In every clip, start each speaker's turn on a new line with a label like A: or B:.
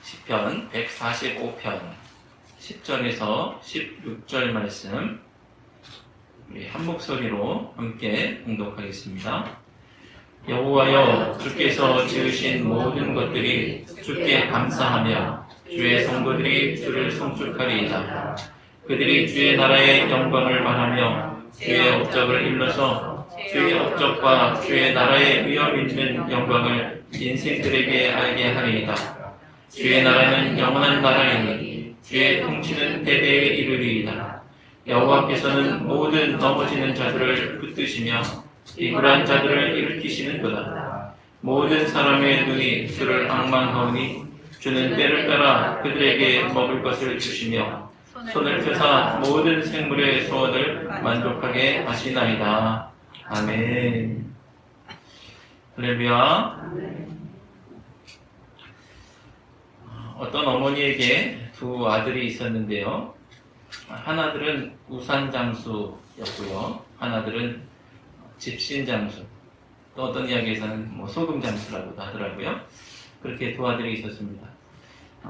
A: 시편 145편 10절에서 16절 말씀 우리 한 목소리로 함께 봉독하겠습니다. 여호와여, 주께서 지으신 모든 것들이 주께 감사하며 주의 성도들이 주를 송축하리이다. 그들이 주의 나라의 영광을 말하며 주의 업적을 일러서 주의 업적과 주의 나라의 위엄 있는 영광을 인생들에게 알게 하리이다. 주의 나라는 영원한 나라이니 주의 통치는 대대에 이르리이다. 여호와께서는 모든 넘어지는 자들을 붙드시며 비굴한 자들을 일으키시는 도다. 모든 사람의 눈이 주를 앙망하오니 주는 때를 따라 그들에게 먹을 것을 주시며 손을 펴사 모든 생물의 소원을 만족하게 하시나이다. 아멘. 할렐루야. 어떤 어머니에게 두 아들이 있었는데요. 한 아들은 우산장수였고요. 한 아들은 집신장수. 또 어떤 이야기에서는 소금장수라고도 하더라고요. 그렇게 두 아들이 있었습니다.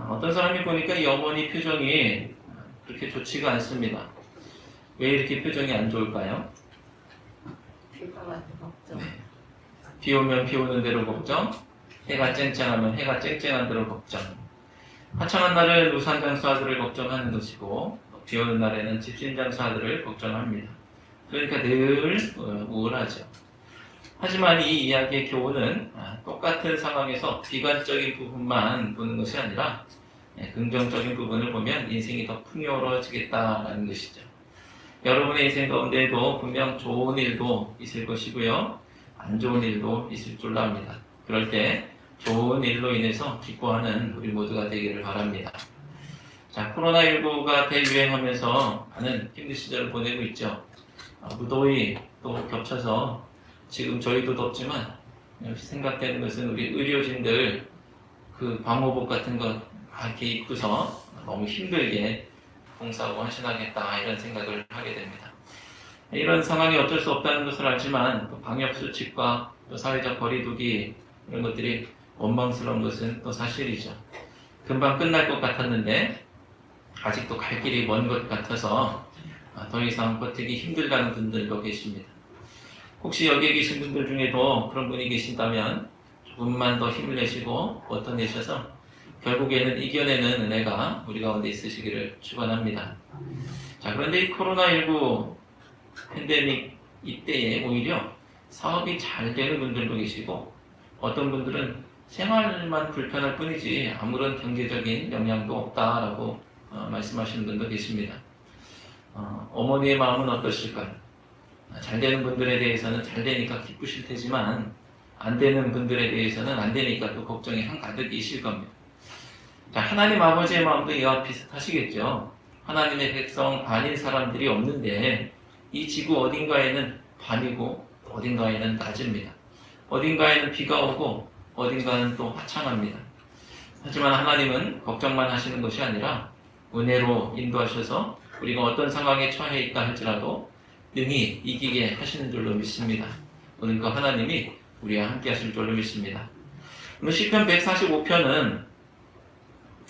A: 어떤 사람이 보니까 이 어머니 표정이 그렇게 좋지가 않습니다. 왜 이렇게 표정이 안 좋을까요?
B: 비가 와도 걱정.
A: 네. 비 오면 비 오는 대로 걱정, 해가 쨍쨍하면 해가 쨍쨍한 대로 걱정. 화창한 날은 우산장수 아들을 걱정하는 것이고 비 오는 날에는 집신장수 아들을 걱정합니다. 그러니까 늘 우울하죠. 하지만 이 이야기의 교훈은 똑같은 상황에서 비관적인 부분만 보는 것이 아니라 긍정적인 부분을 보면 인생이 더 풍요로워지겠다라는 것이죠. 여러분의 인생 가운데에도 분명 좋은 일도 있을 것이고요. 안 좋은 일도 있을 줄로 압니다. 그럴 때 좋은 일로 인해서 기뻐하는 우리 모두가 되기를 바랍니다. 자, 코로나19가 대유행하면서 많은 힘든 시절을 보내고 있죠. 무더위 또 겹쳐서 지금 저희도 덥지만 역시 생각되는 것은 우리 의료진들 그 방호복 같은 거 이렇게 입고서 너무 힘들게 봉사하고 헌신하겠다 이런 생각을 하게 됩니다. 이런 상황이 어쩔 수 없다는 것을 알지만 또 방역수칙과 또 사회적 거리두기 이런 것들이 원망스러운 것은 또 사실이죠. 금방 끝날 것 같았는데 아직도 갈 길이 먼 것 같아서 더 이상 버티기 힘들다는 분들도 계십니다. 혹시 여기에 계신 분들 중에도 그런 분이 계신다면 조금만 더 힘을 내시고 버텨내셔서 결국에는 이겨내는 은혜가 우리 가운데 있으시기를 축원합니다. 자, 그런데 이 코로나19 팬데믹 이때에 오히려 사업이 잘 되는 분들도 계시고 어떤 분들은 생활만 불편할 뿐이지 아무런 경제적인 영향도 없다라고 말씀하시는 분도 계십니다. 어머니의 마음은 어떠실까요? 잘 되는 분들에 대해서는 잘 되니까 기쁘실 테지만 안 되는 분들에 대해서는 안 되니까 또 걱정이 한가득이실 겁니다. 자, 하나님 아버지의 마음도 이와 비슷하시겠죠. 하나님의 백성 아닌 사람들이 없는데 이 지구 어딘가에는 밤이고 어딘가에는 낮입니다. 어딘가에는 비가 오고 어딘가는 또 화창합니다. 하지만 하나님은 걱정만 하시는 것이 아니라 은혜로 인도하셔서 우리가 어떤 상황에 처해 있다 할지라도 능히 이기게 하시는 줄로 믿습니다. 오늘도 하나님이 우리와 함께 하실 줄로 믿습니다. 시편 145편은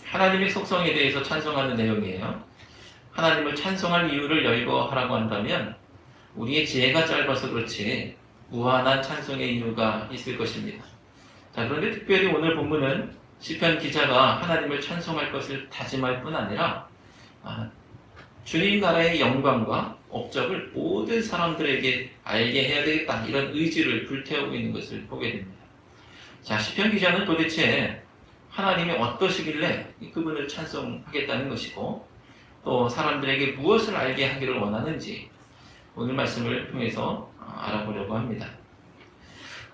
A: 하나님의 속성에 대해서 찬송하는 내용이에요. 하나님을 찬송할 이유를 열거하라고 한다면 우리의 지혜가 짧아서 그렇지 무한한 찬송의 이유가 있을 것입니다. 자, 그런데 특별히 오늘 본문은 시편 기자가 하나님을 찬송할 것을 다짐할 뿐 아니라 주님 나라의 영광과 업적을 모든 사람들에게 알게 해야 되겠다 이런 의지를 불태우고 있는 것을 보게 됩니다. 자, 시편 기자는 도대체 하나님이 어떠시길래 그분을 찬송하겠다는 것이고 또 사람들에게 무엇을 알게 하기를 원하는지 오늘 말씀을 통해서 알아보려고 합니다.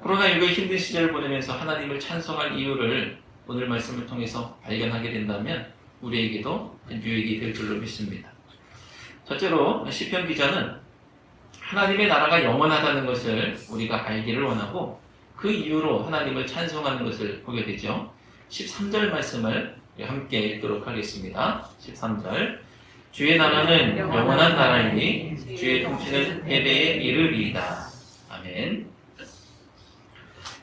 A: 코로나19의 힘든 시절을 보내면서 하나님을 찬송할 이유를 오늘 말씀을 통해서 발견하게 된다면 우리에게도 유익이 될 줄로 믿습니다. 첫째로 시편 기자는 하나님의 나라가 영원하다는 것을 우리가 알기를 원하고 그 이유로 하나님을 찬송하는 것을 보게 되죠. 13절 말씀을 함께 읽도록 하겠습니다. 13절 주의 나라는 영원한 나라이니 주의 통치는 대대에 이르리이다. 아멘.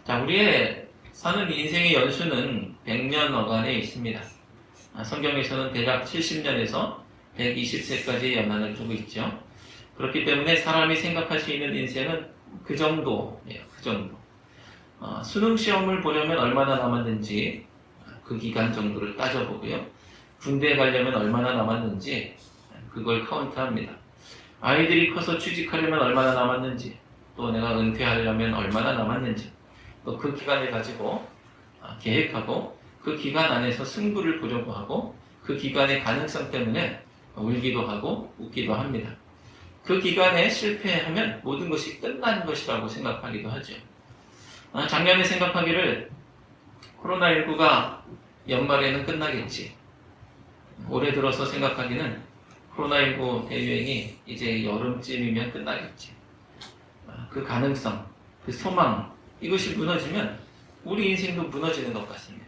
A: 자, 우리의 사는 인생의 연수는 100년 어간에 있습니다. 성경에서는 대략 70년에서 120세까지의 연한을 두고 있죠. 그렇기 때문에 사람이 생각할 수 있는 인생은 그 정도예요. 그 정도. 수능 시험을 보려면 얼마나 남았는지 그 기간 정도를 따져보고요. 군대에 가려면 얼마나 남았는지 그걸 카운트합니다. 아이들이 커서 취직하려면 얼마나 남았는지, 또 내가 은퇴하려면 얼마나 남았는지, 또 그 기간을 가지고 계획하고 그 기간 안에서 승부를 보려고 하고 그 기간의 가능성 때문에 울기도 하고 웃기도 합니다. 그 기간에 실패하면 모든 것이 끝난 것이라고 생각하기도 하죠. 작년에 생각하기를 코로나19가 연말에는 끝나겠지. 올해 들어서 생각하기는 코로나19 대유행이 이제 여름쯤이면 끝나겠지. 그 가능성, 그 소망, 이것이 무너지면 우리 인생도 무너지는 것 같습니다.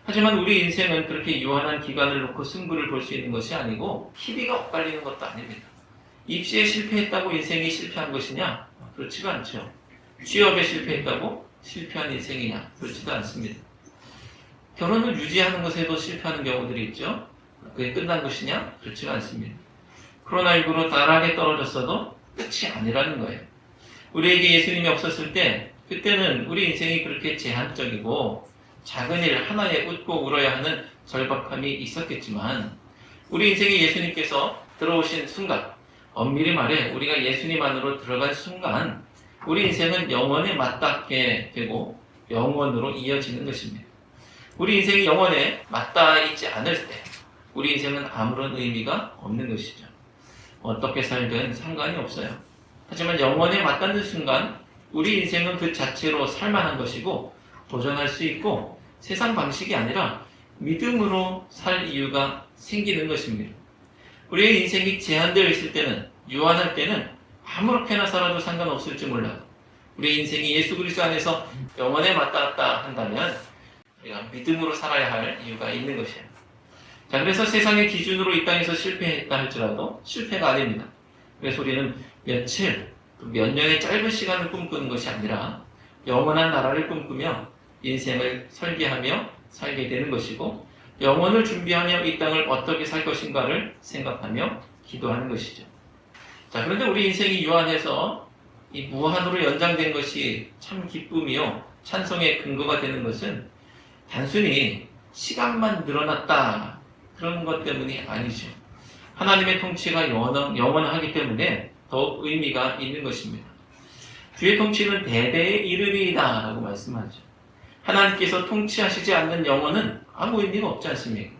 A: 하지만 우리 인생은 그렇게 유한한 기간을 놓고 승부를 볼 수 있는 것이 아니고 희비가 엇갈리는 것도 아닙니다. 입시에 실패했다고 인생이 실패한 것이냐? 그렇지가 않죠. 취업에 실패했다고 실패한 인생이냐? 그렇지도 않습니다. 결혼을 유지하는 것에도 실패하는 경우들이 있죠. 그게 끝난 것이냐? 그렇지가 않습니다. 코로나19로 나락에 떨어졌어도 끝이 아니라는 거예요. 우리에게 예수님이 없었을 때 그때는 우리 인생이 그렇게 제한적이고 작은 일 하나에 웃고 울어야 하는 절박함이 있었겠지만 우리 인생에 예수님께서 들어오신 순간, 엄밀히 말해 우리가 예수님 안으로 들어간 순간 우리 인생은 영원에 맞닿게 되고 영원으로 이어지는 것입니다. 우리 인생이 영원에 맞닿아 있지 않을 때 우리 인생은 아무런 의미가 없는 것이죠. 어떻게 살든 상관이 없어요. 하지만 영원에 맞닿는 순간 우리 인생은 그 자체로 살만한 것이고 도전할 수 있고 세상 방식이 아니라 믿음으로 살 이유가 생기는 것입니다. 우리의 인생이 제한되어 있을 때는, 유한할 때는 아무렇게나 살아도 상관없을지 몰라도 우리 인생이 예수 그리스도 안에서 영원에 맞닿았다 한다면 우리가 믿음으로 살아야 할 이유가 있는 것이에요. 자, 그래서 세상의 기준으로 이 땅에서 실패했다 할지라도 실패가 아닙니다. 그래서 우리는 며칠, 몇 년의 짧은 시간을 꿈꾸는 것이 아니라 영원한 나라를 꿈꾸며 인생을 설계하며 살게 되는 것이고 영원을 준비하며 이 땅을 어떻게 살 것인가를 생각하며 기도하는 것이죠. 자, 그런데 우리 인생이 유한해서 이 무한으로 연장된 것이 참 기쁨이요 찬송의 근거가 되는 것은 단순히 시간만 늘어났다 그런 것 때문이 아니죠. 하나님의 통치가 영원하기 때문에 더욱 의미가 있는 것입니다. 주의 통치는 대대에 이르리이다 라고 말씀하죠. 하나님께서 통치하시지 않는 영혼은 아무 의미가 없지 않습니까?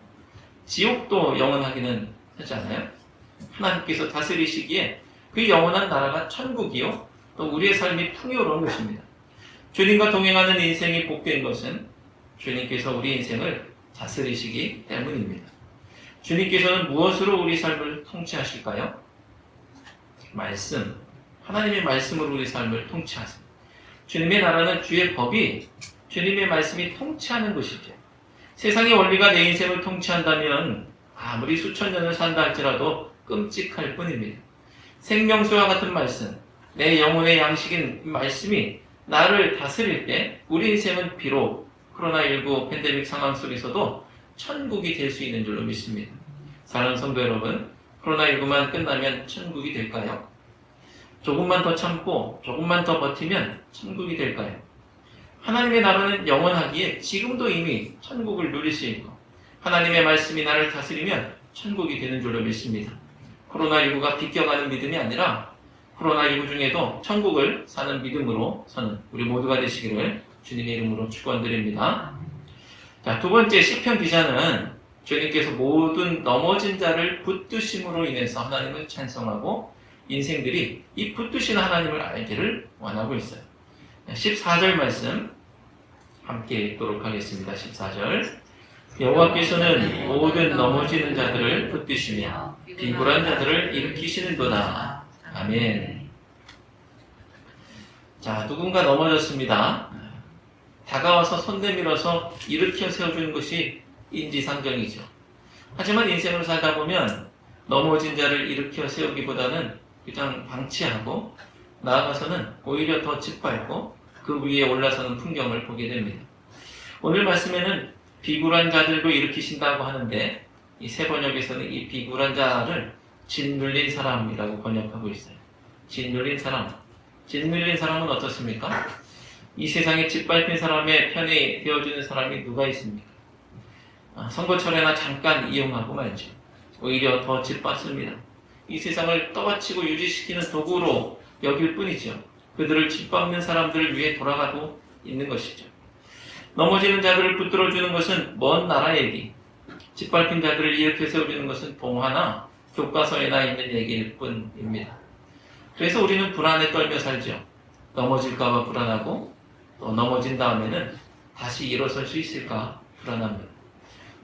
A: 지옥도 영원하기는 하지 않아요? 하나님께서 다스리시기에 그 영원한 나라가 천국이요 또 우리의 삶이 풍요로운 것입니다. 주님과 동행하는 인생이 복된 것은 주님께서 우리 인생을 다스리시기 때문입니다. 주님께서는 무엇으로 우리 삶을 통치하실까요? 말씀, 하나님의 말씀으로 우리 삶을 통치하세요. 주님의 나라는 주의 법이 주님의 말씀이 통치하는 것이죠. 세상의 원리가 내 인생을 통치한다면 아무리 수천 년을 산다 할지라도 끔찍할 뿐입니다. 생명수와 같은 말씀, 내 영혼의 양식인 말씀이 나를 다스릴 때 우리 인생은 비록 코로나19 팬데믹 상황 속에서도 천국이 될 수 있는 줄로 믿습니다. 사랑하는 성도 여러분, 코로나19만 끝나면 천국이 될까요? 조금만 더 참고 조금만 더 버티면 천국이 될까요? 하나님의 나라는 영원하기에 지금도 이미 천국을 누릴 수 있고 하나님의 말씀이 나를 다스리면 천국이 되는 줄로 믿습니다. 코로나19가 비껴가는 믿음이 아니라 코로나19 중에도 천국을 사는 믿음으로 서는 우리 모두가 되시기를 주님의 이름으로 축원드립니다. 자, 두 번째 시편 기자는 주님께서 모든 넘어진 자를 붙드심으로 인해서 하나님을 찬송하고 인생들이 이 붙드시는 하나님을 알기를 원하고 있어요. 14절 말씀 함께 읽도록 하겠습니다. 14절 여호와께서는 모든 넘어지는 자들을 붙드시며 비굴한 자들을 일으키시는도다. 아멘. 자, 누군가 넘어졌습니다. 다가와서 손 내밀어서 일으켜 세워주는 것이 인지상정이죠. 하지만 인생을 살다 보면 넘어진 자를 일으켜 세우기보다는 그냥 방치하고 나아가서는 오히려 더 짓밟고 그 위에 올라서는 풍경을 보게 됩니다. 오늘 말씀에는 비굴한 자들도 일으키신다고 하는데 이 세 번역에서는 이 비굴한 자를 짓눌린 사람이라고 번역하고 있어요. 짓눌린 사람. 짓눌린 사람은 어떻습니까? 이 세상에 짓밟힌 사람의 편에 되어주는 사람이 누가 있습니까? 선거철에나 잠깐 이용하고 말죠. 오히려 더 짓밟습니다. 이 세상을 떠받치고 유지시키는 도구로 여길 뿐이죠. 그들을 짓밟는 사람들을 위해 돌아가고 있는 것이죠. 넘어지는 자들을 붙들어주는 것은 먼 나라 얘기, 짓밟힌 자들을 일으켜 세워주는 것은 동화나 교과서에나 있는 얘기일 뿐입니다. 그래서 우리는 불안에 떨며 살죠. 넘어질까봐 불안하고 또 넘어진 다음에는 다시 일어설 수 있을까 불안합니다.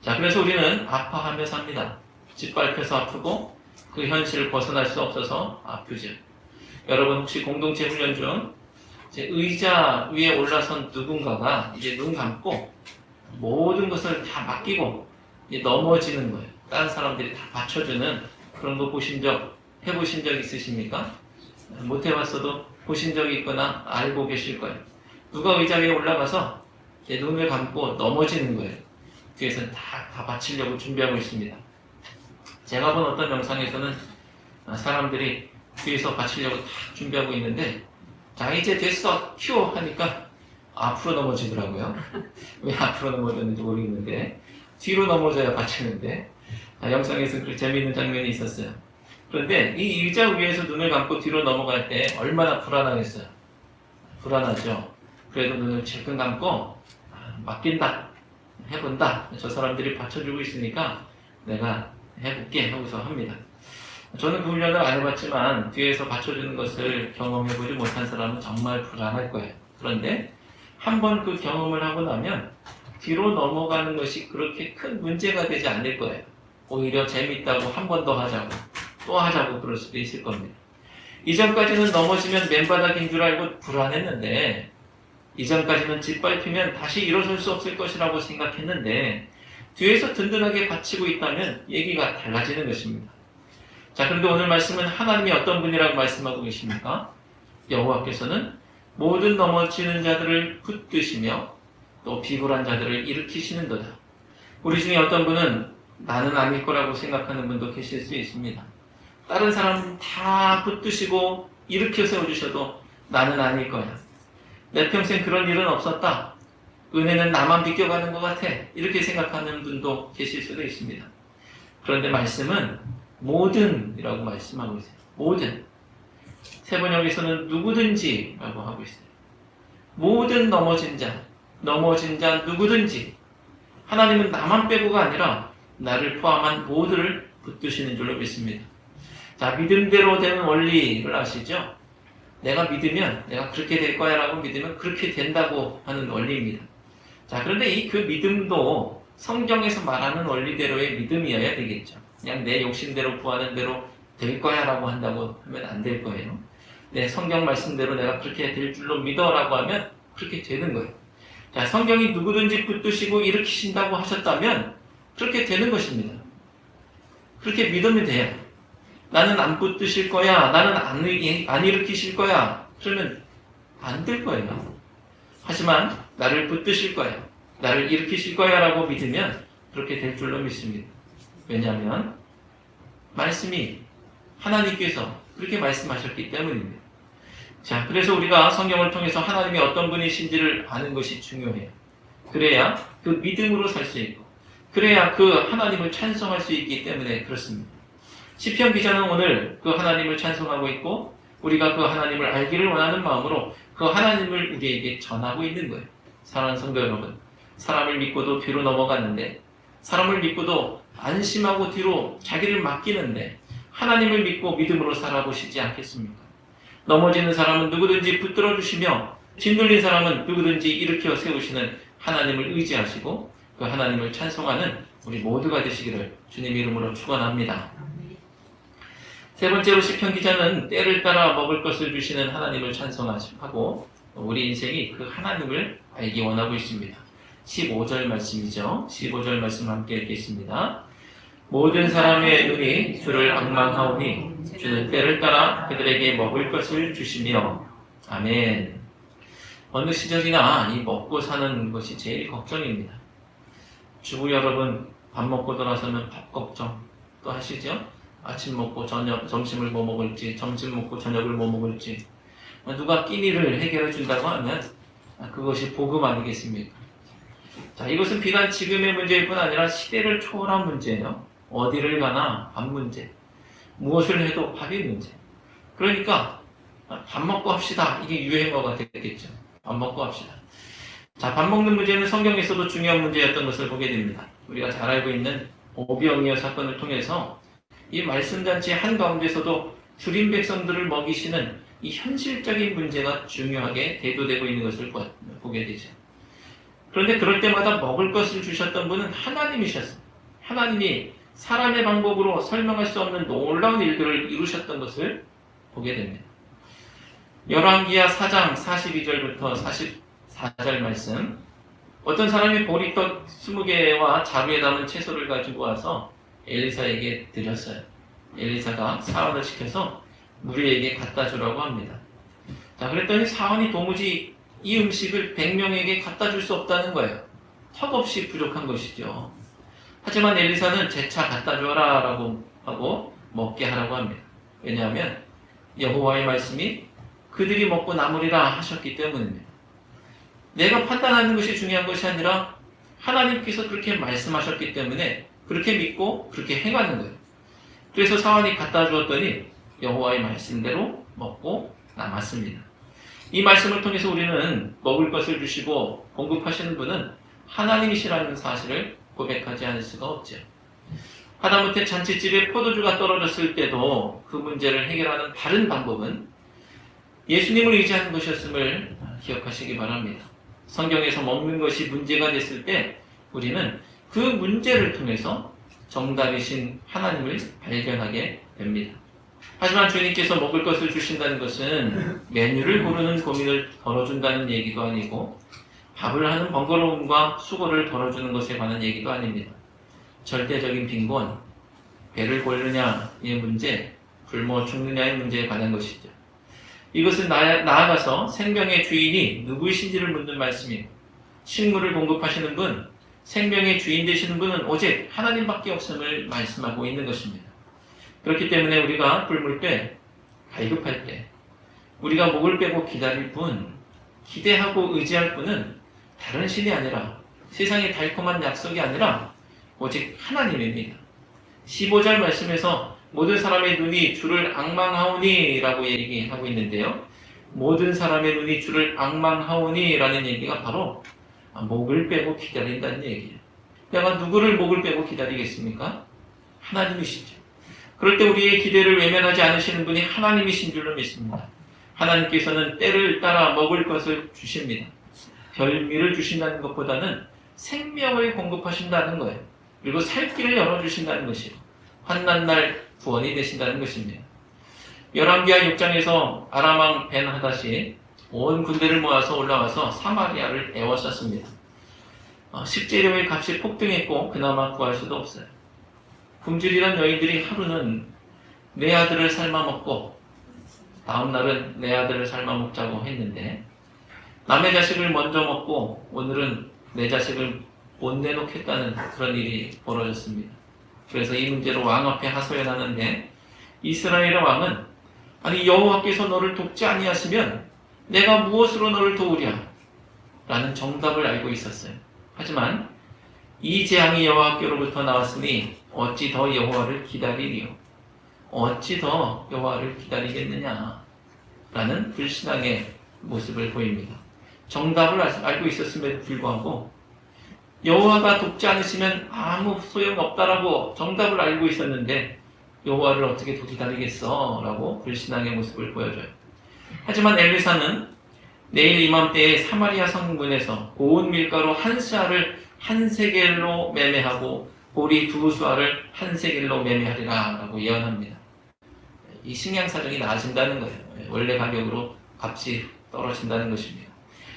A: 자, 그래서 우리는 아파하며 삽니다. 짓밟혀서 아프고 그 현실을 벗어날 수 없어서 아프죠. 여러분 혹시 공동체 훈련 중 이제 의자 위에 올라선 누군가가 이제 눈 감고 모든 것을 다 맡기고 이제 넘어지는 거예요. 다른 사람들이 다 받쳐주는 그런 거 해보신 적 있으십니까? 못 해봤어도 보신 적이 있거나 알고 계실 거예요. 누가 의자 위에 올라가서 이제 눈을 감고 넘어지는 거예요. 뒤에서는 다 받치려고 준비하고 있습니다. 제가 본 어떤 영상에서는 사람들이 뒤에서 받치려고 다 준비하고 있는데 자 이제 됐어 큐 하니까 앞으로 넘어지더라고요. 왜 앞으로 넘어졌는지 모르겠는데 뒤로 넘어져야 받치는데 영상에서 그 재미있는 장면이 있었어요. 그런데 이 의자 위에서 눈을 감고 뒤로 넘어갈 때 얼마나 불안하겠어요. 불안하죠. 그래도 눈을 질끈 감고 맡긴다 해본다. 저 사람들이 받쳐주고 있으니까 내가 해볼게 하고서 합니다. 저는 그 훈련을 안 해봤지만 뒤에서 받쳐주는 것을 경험해보지 못한 사람은 정말 불안할 거예요. 그런데 한번 그 경험을 하고 나면 뒤로 넘어가는 것이 그렇게 큰 문제가 되지 않을 거예요. 오히려 재밌다고 한 번 더 하자고 또 하자고 그럴 수도 있을 겁니다. 이전까지는 넘어지면 맨바닥인 줄 알고 불안했는데 이전까지는 짓밟히면 다시 일어설 수 없을 것이라고 생각했는데 뒤에서 든든하게 받치고 있다면 얘기가 달라지는 것입니다. 자, 그런데 오늘 말씀은 하나님이 어떤 분이라고 말씀하고 계십니까? 여호와께서는 모든 넘어지는 자들을 붙드시며 또 비굴한 자들을 일으키시는도다. 우리 중에 어떤 분은 나는 아닐 거라고 생각하는 분도 계실 수 있습니다. 다른 사람 다 붙드시고 일으켜 세워주셔도 나는 아닐 거야. 내 평생 그런 일은 없었다. 은혜는 나만 비껴가는 것 같아. 이렇게 생각하는 분도 계실 수도 있습니다. 그런데 말씀은 모든이라고 말씀하고 있어요. 모든. 세 번역에서는 누구든지라고 하고 있어요. 모든 넘어진 자 누구든지. 하나님은 나만 빼고가 아니라 나를 포함한 모두를 붙드시는 줄로 믿습니다. 자, 믿음대로 되는 원리를 아시죠? 내가 믿으면 내가 그렇게 될 거야 라고 믿으면 그렇게 된다고 하는 원리입니다. 자, 그런데 그 믿음도 성경에서 말하는 원리대로의 믿음이어야 되겠죠. 그냥 내 욕심대로 구하는 대로 될 거야 라고 한다고 하면 안 될 거예요. 내 성경 말씀대로 내가 그렇게 될 줄로 믿어 라고 하면 그렇게 되는 거예요. 자, 성경이 누구든지 붙드시고 일으키신다고 하셨다면 그렇게 되는 것입니다. 그렇게 믿으면 돼요. 나는 안 붙드실 거야. 나는 안 일으키실 거야. 그러면 안 될 거예요. 하지만 나를 붙드실 거야. 나를 일으키실 거야 라고 믿으면 그렇게 될 줄로 믿습니다. 왜냐하면 말씀이 하나님께서 그렇게 말씀하셨기 때문입니다. 자, 그래서 우리가 성경을 통해서 하나님이 어떤 분이신지를 아는 것이 중요해요. 그래야 그 믿음으로 살 수 있고 그래야 그 하나님을 찬송할 수 있기 때문에 그렇습니다. 시편 기자는 오늘 그 하나님을 찬송하고 있고 우리가 그 하나님을 알기를 원하는 마음으로 그 하나님을 우리에게 전하고 있는 거예요. 사랑하는 성도 여러분, 사람을 믿고도 뒤로 넘어갔는데 사람을 믿고도 안심하고 뒤로 자기를 맡기는데 하나님을 믿고 믿음으로 살아보시지 않겠습니까? 넘어지는 사람은 누구든지 붙들어 주시며 짓눌린 사람은 누구든지 일으켜 세우시는 하나님을 의지하시고 그 하나님을 찬송하는 우리 모두가 되시기를 주님 이름으로 축원합니다. 세 번째로 시편 기자는 때를 따라 먹을 것을 주시는 하나님을 찬송하고 우리 인생이 그 하나님을 알기 원하고 있습니다. 15절 말씀이죠. 15절 말씀 함께 읽겠습니다. 모든 사람의 눈이 주를 앙망하오니 주는 때를 따라 그들에게 먹을 것을 주시며. 아멘. 어느 시절이나 이 먹고 사는 것이 제일 걱정입니다. 주부 여러분, 밥 먹고 돌아서면 밥 걱정 또 하시죠? 아침 먹고 점심을 뭐 먹을지, 점심 먹고 저녁을 뭐 먹을지, 누가 끼니를 해결해 준다고 하면 그것이 복음 아니겠습니까? 자, 이것은 비단 지금의 문제일 뿐 아니라 시대를 초월한 문제예요. 어디를 가나 밥 문제, 무엇을 해도 밥이 문제. 그러니까 밥 먹고 합시다. 이게 유행어가 되겠죠. 밥 먹고 합시다. 자, 밥 먹는 문제는 성경에서도 중요한 문제였던 것을 보게 됩니다. 우리가 잘 알고 있는 오병이어 사건을 통해서 이 말씀잔치 한가운데서도 줄인 백성들을 먹이시는 이 현실적인 문제가 중요하게 대두되고 있는 것을 보게 되죠. 그런데 그럴 때마다 먹을 것을 주셨던 분은 하나님이셨습니다. 하나님이 사람의 방법으로 설명할 수 없는 놀라운 일들을 이루셨던 것을 보게 됩니다. 열왕기하 4장 42절부터 44절 말씀. 어떤 사람이 보리떡 20개와 자루에 담은 채소를 가지고 와서 엘리사에게 드렸어요. 엘리사가 사원을 시켜서 무리에게 갖다 주라고 합니다. 자, 그랬더니 사원이 도무지 이 음식을 100명에게 갖다 줄 수 없다는 거예요. 턱없이 부족한 것이죠. 하지만 엘리사는 재차 갖다 줘라 라고 하고 먹게 하라고 합니다. 왜냐하면 여호와의 말씀이 그들이 먹고 남으리라 하셨기 때문입니다. 내가 판단하는 것이 중요한 것이 아니라 하나님께서 그렇게 말씀하셨기 때문에 그렇게 믿고 그렇게 행하는 거예요. 그래서 사원이 갖다 주었더니 여호와의 말씀대로 먹고 남았습니다. 이 말씀을 통해서 우리는 먹을 것을 주시고 공급하시는 분은 하나님이시라는 사실을 고백하지 않을 수가 없죠. 하다못해 잔치집에 포도주가 떨어졌을 때도 그 문제를 해결하는 다른 방법은 예수님을 의지하는 것이었음을 기억하시기 바랍니다. 성경에서 먹는 것이 문제가 됐을 때 우리는 그 문제를 통해서 정답이신 하나님을 발견하게 됩니다. 하지만 주님께서 먹을 것을 주신다는 것은 메뉴를 고르는 고민을 덜어준다는 얘기도 아니고 밥을 하는 번거로움과 수고를 덜어주는 것에 관한 얘기도 아닙니다. 절대적인 빈곤, 배를 고르느냐의 문제, 굶어 죽느냐의 문제에 관한 것이죠. 이것은 나아가서 생명의 주인이 누구이신지를 묻는 말씀이고, 식물을 공급하시는 분, 생명의 주인 되시는 분은 오직 하나님밖에 없음을 말씀하고 있는 것입니다. 그렇기 때문에 우리가 굶을 때, 갈급할 때, 우리가 목을 빼고 기다릴 분, 기대하고 의지할 분은 다른 신이 아니라, 세상의 달콤한 약속이 아니라 오직 하나님입니다. 15절 말씀에서 모든 사람의 눈이 주를 앙망하오니 라고 얘기하고 있는데요. 모든 사람의 눈이 주를 앙망하오니 라는 얘기가 바로 목을 빼고 기다린다는 얘기예요. 내가 누구를 목을 빼고 기다리겠습니까? 하나님이시죠. 그럴 때 우리의 기대를 외면하지 않으시는 분이 하나님이신 줄로 믿습니다. 하나님께서는 때를 따라 먹을 것을 주십니다. 별미를 주신다는 것보다는 생명을 공급하신다는 거예요. 그리고 살 길을 열어주신다는 것이에요. 환난날 구원이 되신다는 것입니다. 열왕기하 6장에서 아람왕 벤하닷이 온 군대를 모아서 올라와서 사마리아를 에워쌌습니다. 식재료의 값이 폭등했고 그나마 구할 수도 없어요. 굶주리던 여인들이 하루는 내 아들을 삶아먹고 다음 날은 내 아들을 삶아먹자고 했는데 남의 자식을 먼저 먹고 오늘은 내 자식을 못 내놓겠다는 그런 일이 벌어졌습니다. 그래서 이 문제로 왕 앞에 하소연하는데 이스라엘의 왕은 아니 여호와께서 너를 돕지 아니하시면 내가 무엇으로 너를 도우랴? 라는 정답을 알고 있었어요. 하지만 이 재앙이 여호와께로부터 나왔으니 어찌 더 여호와를 기다리리요? 어찌 더 여호와를 기다리겠느냐? 라는 불신앙의 모습을 보입니다. 정답을 알고 있었음에도 불구하고 여호와가 돕지 않으시면 아무 소용없다라고 정답을 알고 있었는데 여호와를 어떻게 더 기다리겠어? 라고 불신앙의 모습을 보여줘요. 하지만 엘리사는 내일 이맘때에 사마리아 성문에서 고운 밀가루 한 스아를 한 세겔로 매매하고 보리 두 수아를 한 세겔로 매매하리라 라고 예언합니다. 이 식량 사정이 나아진다는 거예요. 원래 가격으로 값이 떨어진다는 것입니다.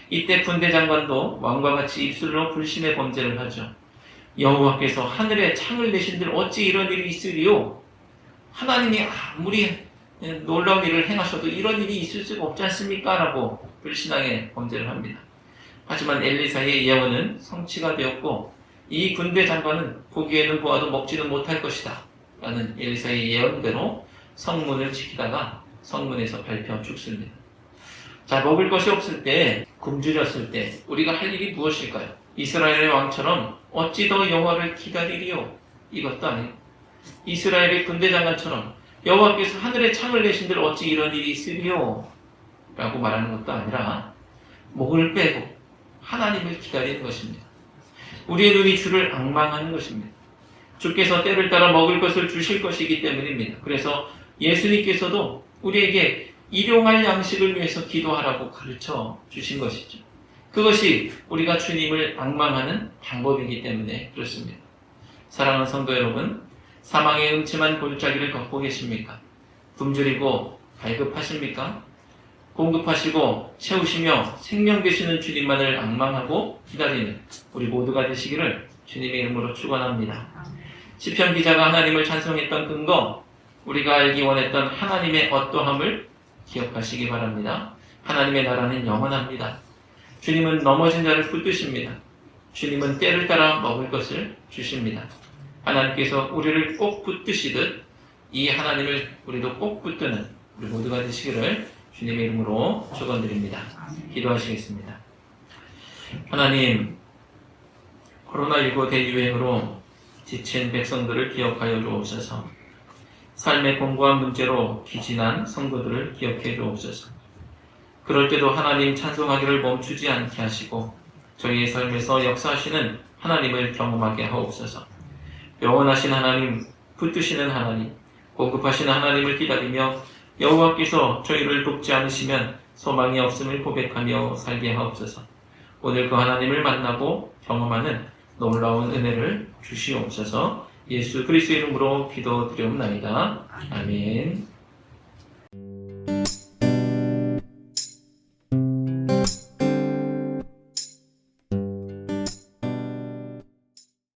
A: 이때 군대 장관도 왕과 같이 입술로 불신의 범죄를 하죠. 여호와께서 하늘에 창을 내신들 어찌 이런 일이 있으리요? 하나님이 아무리 놀라운 일을 행하셔도 이런 일이 있을 수가 없지 않습니까? 라고 불신앙의 범죄를 합니다. 하지만 엘리사의 예언은 성취가 되었고 이 군대 장관은 보기에는 보아도 먹지는 못할 것이다 라는 엘리사의 예언대로 성문을 지키다가 성문에서 밟혀 죽습니다. 자, 먹을 것이 없을 때, 굶주렸을 때 우리가 할 일이 무엇일까요? 이스라엘의 왕처럼 어찌 더 여호와를 기다리리요? 이것도 아니고 이스라엘의 군대 장관처럼 여호와께서 하늘에 창을 내신들 어찌 이런 일이 있으리요? 라고 말하는 것도 아니라 목을 빼고 하나님을 기다리는 것입니다. 우리의 눈이 주를 앙망하는 것입니다. 주께서 때를 따라 먹을 것을 주실 것이기 때문입니다. 그래서 예수님께서도 우리에게 일용할 양식을 위해서 기도하라고 가르쳐 주신 것이죠. 그것이 우리가 주님을 앙망하는 방법이기 때문에 그렇습니다. 사랑하는 성도 여러분, 사망의 음침한 골짜기를 걷고 계십니까? 굶주리고 갈급하십니까? 공급하시고 채우시며 생명 되시는 주님만을 앙망하고 기다리는 우리 모두가 되시기를 주님의 이름으로 축원합니다. 시편 기자가 하나님을 찬송했던 근거, 우리가 알기 원했던 하나님의 어떠함을 기억하시기 바랍니다. 하나님의 나라는 영원합니다. 주님은 넘어진 자를 붙드십니다. 주님은 때를 따라 먹을 것을 주십니다. 하나님께서 우리를 꼭 붙드시듯 이 하나님을 우리도 꼭 붙드는 우리 모두가 되시기를 주님의 이름으로 축원드립니다. 기도하시겠습니다. 하나님, 코로나19 대유행으로 지친 백성들을 기억하여 주옵소서. 삶의 공고한 문제로 기진한 성도들을 기억해 주옵소서. 그럴 때도 하나님 찬송하기를 멈추지 않게 하시고 저희의 삶에서 역사하시는 하나님을 경험하게 하옵소서. 영원하신 하나님, 붙드시는 하나님, 공급하시는 하나님을 기다리며 여호와께서 저희를 돕지 않으시면 소망이 없음을 고백하며 살게 하옵소서. 오늘 그 하나님을 만나고 경험하는 놀라운 은혜를 주시옵소서. 예수 그리스도 이름으로 기도드리옵나이다. 아멘.